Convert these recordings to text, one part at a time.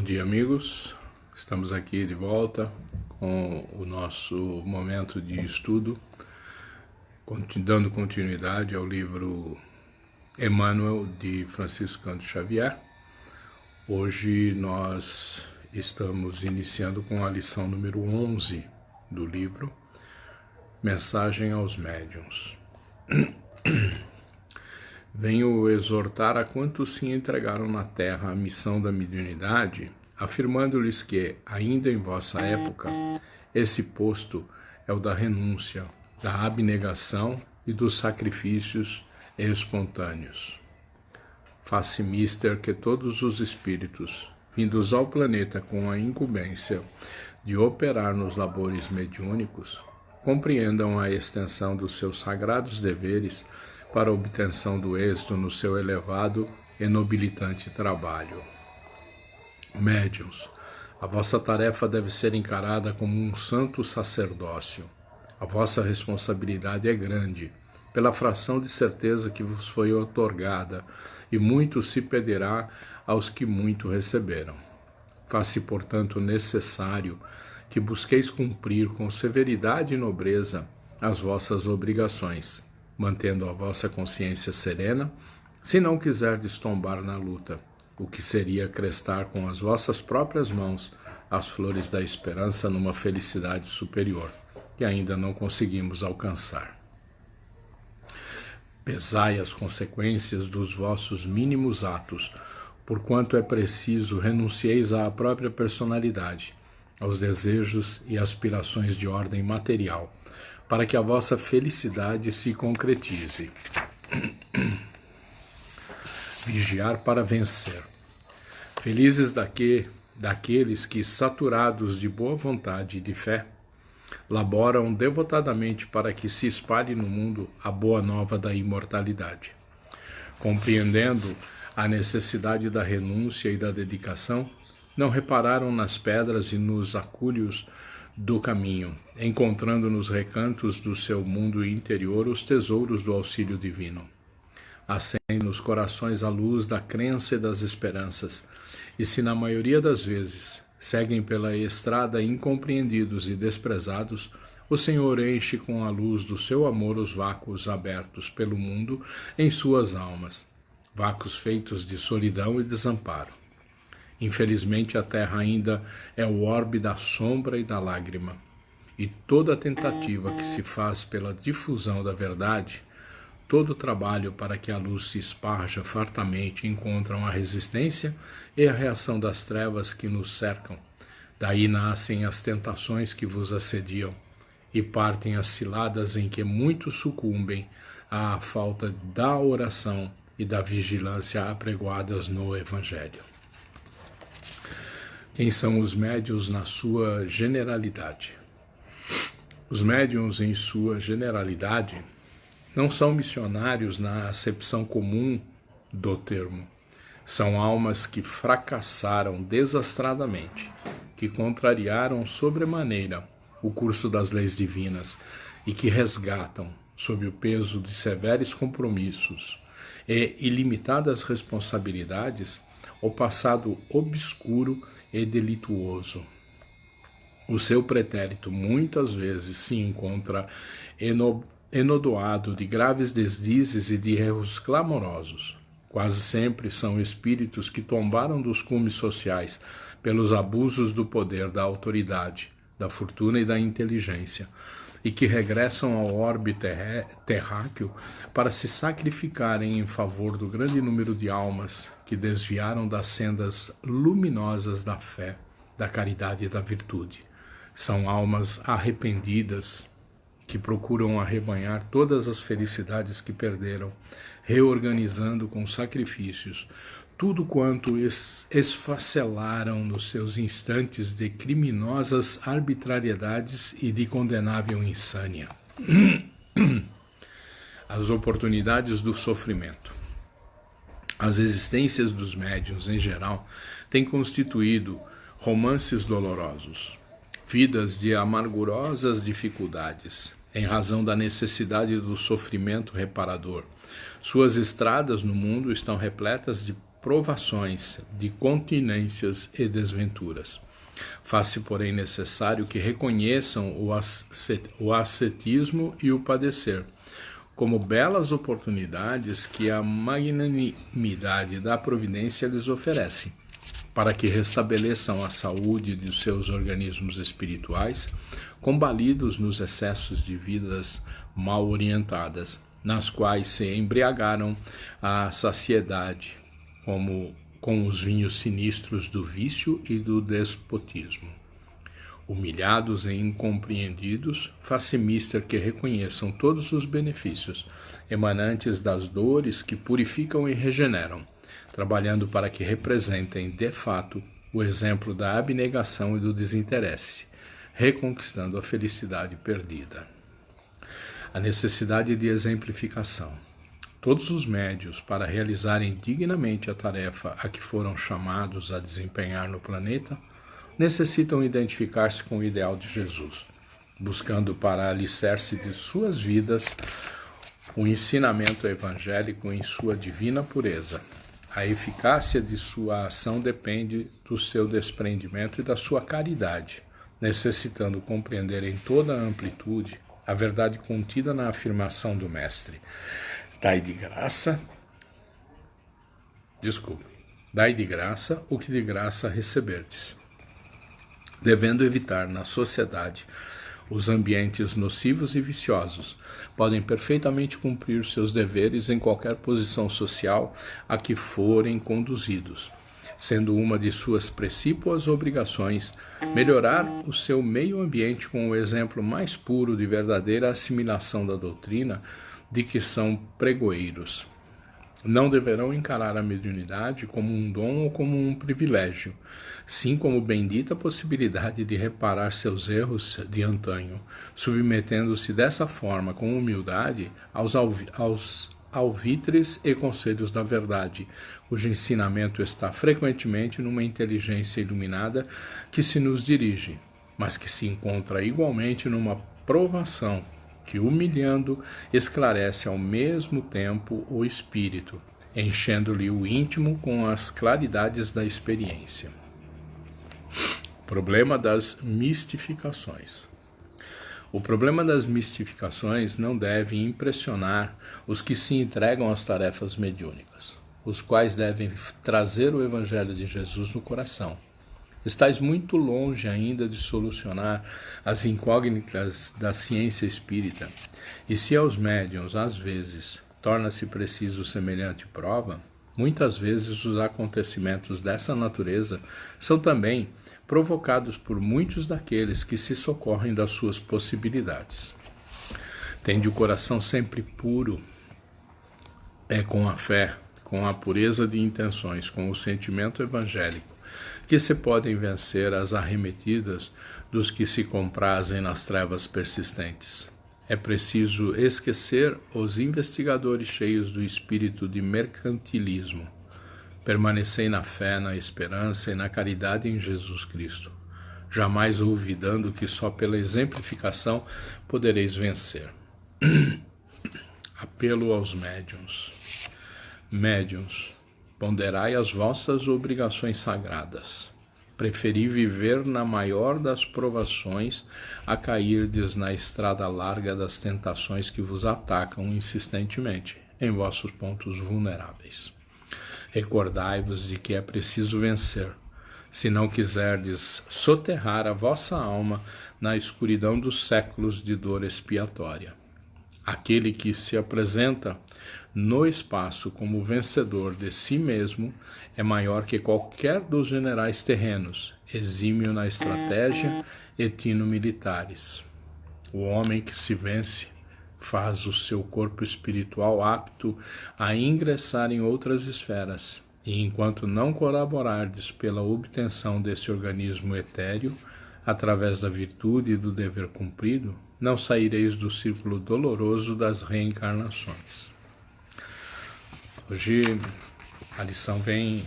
dia, amigos. Estamos aqui de volta com o nosso momento de estudo, dando continuidade ao livro Emmanuel, de Francisco Cândido Xavier. Hoje nós estamos iniciando com a lição número 11 do livro, Mensagem aos Médiuns. Venho exortar a quantos se entregaram na terra à missão da mediunidade, afirmando-lhes que, ainda em vossa época, esse posto é o da renúncia, da abnegação e dos sacrifícios espontâneos. Faz-se mister que todos os espíritos, vindos ao planeta com a incumbência de operar nos labores mediúnicos, compreendam a extensão dos seus sagrados deveres para a obtenção do êxito no seu elevado e nobilitante trabalho. Médiuns, a vossa tarefa deve ser encarada como um santo sacerdócio. A vossa responsabilidade é grande, pela fração de certeza que vos foi outorgada, e muito se pedirá aos que muito receberam. Faz-se, portanto, necessário que busqueis cumprir com severidade e nobreza as vossas obrigações, mantendo a vossa consciência serena, se não quiserdes tombar na luta, o que seria crestar com as vossas próprias mãos as flores da esperança numa felicidade superior, que ainda não conseguimos alcançar. Pesai as consequências dos vossos mínimos atos, porquanto é preciso renuncieis à própria personalidade, aos desejos e aspirações de ordem material, para que a vossa felicidade se concretize. Vigiar para vencer. Felizes daqueles que, saturados de boa vontade e de fé, laboram devotadamente para que se espalhe no mundo a boa nova da imortalidade. Compreendendo a necessidade da renúncia e da dedicação, não repararam nas pedras e nos acúlios do caminho, encontrando nos recantos do seu mundo interior os tesouros do auxílio divino. Acende nos corações a luz da crença e das esperanças, e se na maioria das vezes seguem pela estrada incompreendidos e desprezados, o Senhor enche com a luz do seu amor os vácuos abertos pelo mundo em suas almas, vácuos feitos de solidão e desamparo. Infelizmente, a terra ainda é o orbe da sombra e da lágrima, e toda tentativa que se faz pela difusão da verdade, todo trabalho para que a luz se esparja fartamente encontram a resistência e a reação das trevas que nos cercam. Daí nascem as tentações que vos assediam, e partem as ciladas em que muitos sucumbem à falta da oração e da vigilância apregoadas no Evangelho. Quem são os médiuns na sua generalidade? Os médiuns, em sua generalidade, não são missionários na acepção comum do termo. São almas que fracassaram desastradamente, que contrariaram sobremaneira o curso das leis divinas e que resgatam, sob o peso de severos compromissos e ilimitadas responsabilidades, o passado obscuro e delituoso. O seu pretérito muitas vezes se encontra enodoado de graves deslizes e de erros clamorosos. Quase sempre são espíritos que tombaram dos cumes sociais pelos abusos do poder, da autoridade, da fortuna e da inteligência, e que regressam ao orbe terráqueo para se sacrificarem em favor do grande número de almas que desviaram das sendas luminosas da fé, da caridade e da virtude. São almas arrependidas que procuram arrebanhar todas as felicidades que perderam, reorganizando com sacrifícios tudo quanto esfacelaram nos seus instantes de criminosas arbitrariedades e de condenável insânia. As oportunidades do sofrimento. As existências dos médiuns, em geral, têm constituído romances dolorosos, vidas de amargurosas dificuldades, em razão da necessidade do sofrimento reparador. Suas estradas no mundo estão repletas de provações, de continências e desventuras. Faz-se, porém, necessário que reconheçam o ascetismo e o padecer como belas oportunidades que a magnanimidade da providência lhes oferece, para que restabeleçam a saúde de seus organismos espirituais, combalidos nos excessos de vidas mal orientadas, nas quais se embriagaram à saciedade, como com os vinhos sinistros do vício e do despotismo. Humilhados e incompreendidos, faz-se mister que reconheçam todos os benefícios emanantes das dores que purificam e regeneram, trabalhando para que representem, de fato, o exemplo da abnegação e do desinteresse, reconquistando a felicidade perdida. A necessidade de exemplificação. Todos os médios, para realizarem dignamente a tarefa a que foram chamados a desempenhar no planeta, necessitam identificar-se com o ideal de Jesus, buscando para alicerce de suas vidas o ensinamento evangélico em sua divina pureza. A eficácia de sua ação depende do seu desprendimento e da sua caridade, necessitando compreender em toda a amplitude a verdade contida na afirmação do Mestre: dai de graça o que de graça receberdes, devendo evitar na sociedade os ambientes nocivos e viciosos. Podem perfeitamente cumprir seus deveres em qualquer posição social a que forem conduzidos, sendo uma de suas precípuas obrigações melhorar o seu meio ambiente com o exemplo mais puro de verdadeira assimilação da doutrina de que são pregoeiros. Não deverão encarar a mediunidade como um dom ou como um privilégio, sim como bendita possibilidade de reparar seus erros de antanho, submetendo-se dessa forma com humildade aos alvitres e conselhos da verdade, cujo ensinamento está frequentemente numa inteligência iluminada que se nos dirige, mas que se encontra igualmente numa provação que, humilhando, esclarece ao mesmo tempo o espírito, enchendo-lhe o íntimo com as claridades da experiência. Problema das mistificações. O problema das mistificações não deve impressionar os que se entregam às tarefas mediúnicas, os quais devem trazer o Evangelho de Jesus no coração. Estais muito longe ainda de solucionar as incógnitas da ciência espírita, e se aos médiuns, às vezes, torna-se preciso semelhante prova, muitas vezes os acontecimentos dessa natureza são também provocados por muitos daqueles que se socorrem das suas possibilidades. Tende o coração sempre puro, com a fé, com a pureza de intenções, com o sentimento evangélico, que se podem vencer as arremetidas dos que se comprazem nas trevas persistentes. É preciso esquecer os investigadores cheios do espírito de mercantilismo. Permanecei na fé, na esperança e na caridade em Jesus Cristo, jamais olvidando que só pela exemplificação podereis vencer. Apelo aos médiuns. Médiuns, ponderai as vossas obrigações sagradas. Preferi viver na maior das provações a cairdes na estrada larga das tentações que vos atacam insistentemente em vossos pontos vulneráveis. Recordai-vos de que é preciso vencer, se não quiserdes soterrar a vossa alma na escuridão dos séculos de dor expiatória. Aquele que se apresenta no espaço como vencedor de si mesmo é maior que qualquer dos generais terrenos, exímio na estratégia e tino militares. O homem que se vence faz o seu corpo espiritual apto a ingressar em outras esferas, e enquanto não colaborardes pela obtenção desse organismo etéreo, através da virtude e do dever cumprido, não saireis do círculo doloroso das reencarnações. Hoje a lição vem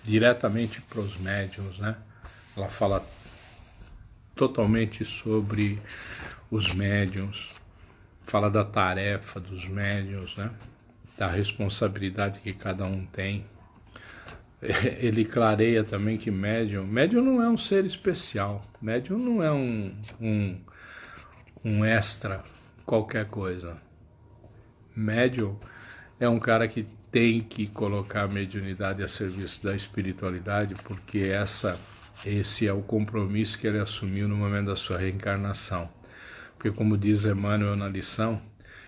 diretamente para os médiuns, né? Ela fala totalmente sobre os médiuns, fala da tarefa dos médiuns, né? da responsabilidade que cada um tem. Ele clareia também que médium não é um ser especial, médium não é um extra qualquer coisa. Médium é um cara que tem que colocar a mediunidade a serviço da espiritualidade, porque esse é o compromisso que ele assumiu no momento da sua reencarnação. Porque, como diz Emmanuel na lição,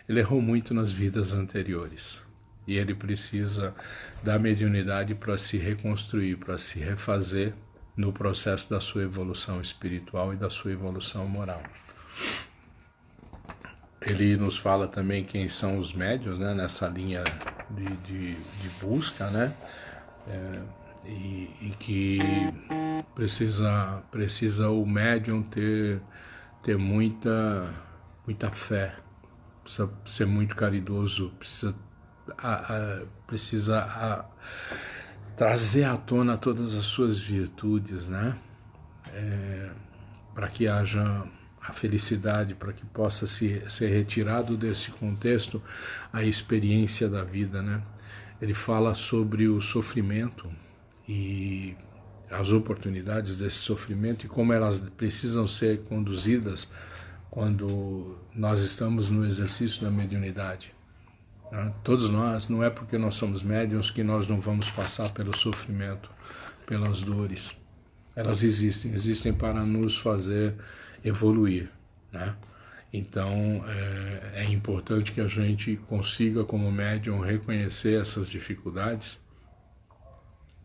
ele errou muito nas vidas anteriores. E ele precisa da mediunidade para se reconstruir, para se refazer no processo da sua evolução espiritual e da sua evolução moral. Ele nos fala também quem são os médiuns, né, nessa linha de busca, né, e que precisa o médium ter muita fé, precisa ser muito caridoso, precisa trazer à tona todas as suas virtudes, né, para que haja a felicidade, para que possa ser retirado desse contexto a experiência da vida, né? Ele fala sobre o sofrimento e as oportunidades desse sofrimento e como elas precisam ser conduzidas quando nós estamos no exercício da mediunidade. Né? Todos nós, não é porque nós somos médiuns que nós não vamos passar pelo sofrimento, pelas dores. Elas existem para nos fazer evoluir, né? Então é importante que a gente consiga, como médium, reconhecer essas dificuldades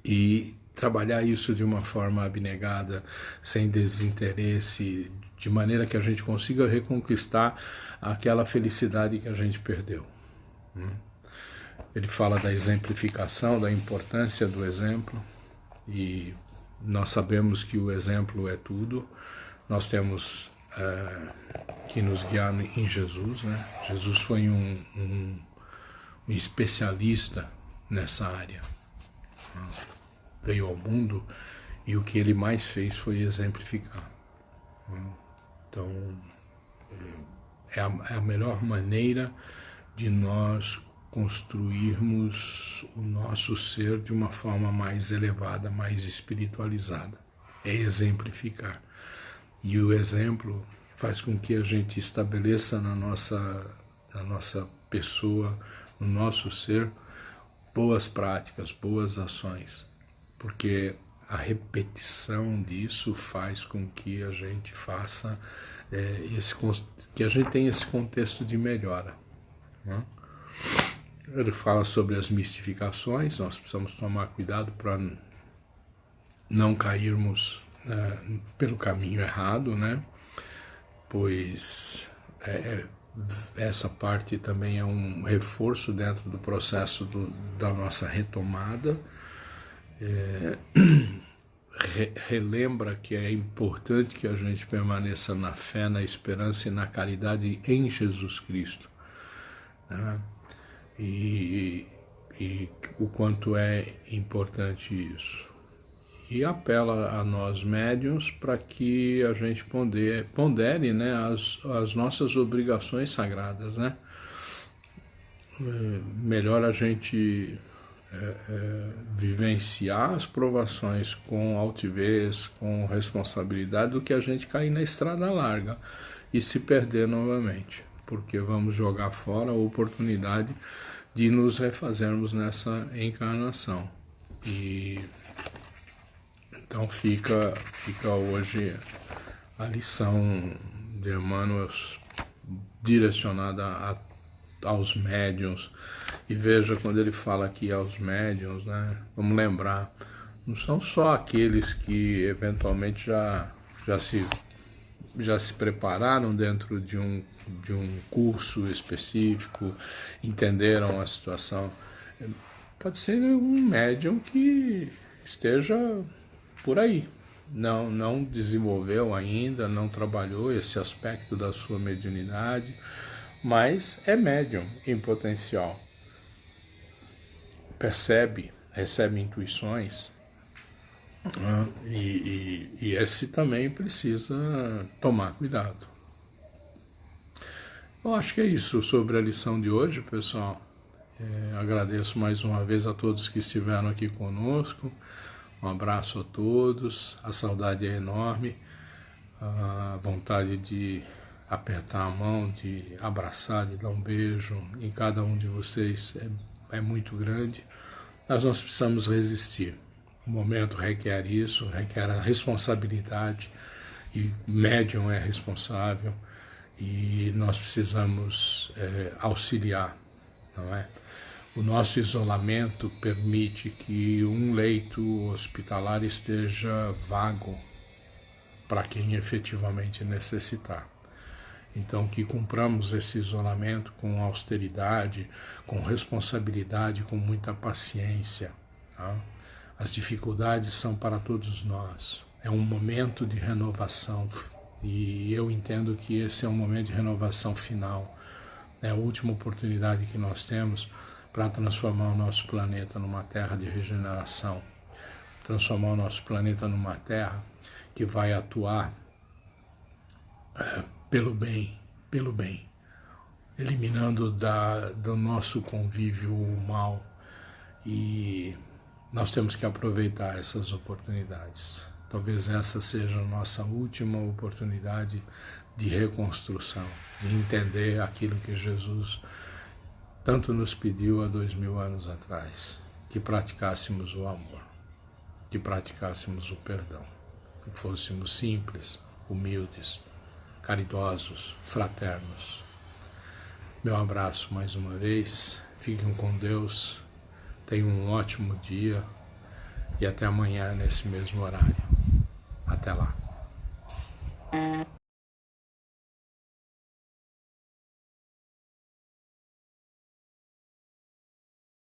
e trabalhar isso de uma forma abnegada, sem desinteresse, de maneira que a gente consiga reconquistar aquela felicidade que a gente perdeu. Ele fala da exemplificação, da importância do exemplo, e nós sabemos que o exemplo é tudo. Nós temos que nos guiar em Jesus, né? Jesus foi um especialista nessa área. Veio ao mundo e o que ele mais fez foi exemplificar. Então, é a melhor maneira de nós construirmos o nosso ser de uma forma mais elevada, mais espiritualizada. É exemplificar. E o exemplo faz com que a gente estabeleça na nossa pessoa, no nosso ser, boas práticas, boas ações. Porque a repetição disso faz com que a gente faça, que a gente tenha esse contexto de melhora. Né? Ele fala sobre as mistificações, nós precisamos tomar cuidado para não cairmos pelo caminho errado, né? Pois essa parte também é um reforço dentro do processo da nossa retomada. Relembra que é importante que a gente permaneça na fé, na esperança e na caridade em Jesus Cristo, né? E o quanto é importante isso. E apela a nós médiuns para que a gente pondere, né, as nossas obrigações sagradas, né? Melhor a gente vivenciar as provações com altivez, com responsabilidade, do que a gente cair na estrada larga e se perder novamente, porque vamos jogar fora a oportunidade de nos refazermos nessa encarnação. E então fica hoje a lição de Emmanuel direcionada aos médiuns. E veja, quando ele fala aqui aos médiuns, né, vamos lembrar, não são só aqueles que eventualmente já se prepararam dentro de um curso específico, entenderam a situação. Pode ser um médium que esteja por aí, não desenvolveu ainda, não trabalhou esse aspecto da sua mediunidade, mas é médium em potencial. Recebe intuições, né? E esse também precisa tomar cuidado. Eu acho que é isso sobre a lição de hoje, pessoal. Agradeço mais uma vez a todos que estiveram aqui conosco. Um abraço a todos. A saudade é enorme. A vontade de apertar a mão, de abraçar, de dar um beijo em cada um de vocês é muito grande. Nós precisamos resistir. O momento requer isso, requer a responsabilidade, e médium é responsável, e nós precisamos auxiliar, não é? O nosso isolamento permite que um leito hospitalar esteja vago para quem efetivamente necessitar. Então, que cumpramos esse isolamento com austeridade, com responsabilidade, com muita paciência. Tá? As dificuldades são para todos nós. É um momento de renovação, e eu entendo que esse é um momento de renovação final. É a última oportunidade que nós temos para transformar o nosso planeta numa terra de regeneração, transformar o nosso planeta numa terra que vai atuar pelo bem, eliminando do nosso convívio o mal, e nós temos que aproveitar essas oportunidades. Talvez essa seja a nossa última oportunidade de reconstrução, de entender aquilo que Jesus tanto nos pediu há 2000 anos atrás, que praticássemos o amor, que praticássemos o perdão, que fôssemos simples, humildes, caridosos, fraternos. Meu abraço mais uma vez, fiquem com Deus, tenham um ótimo dia e até amanhã nesse mesmo horário. Até lá.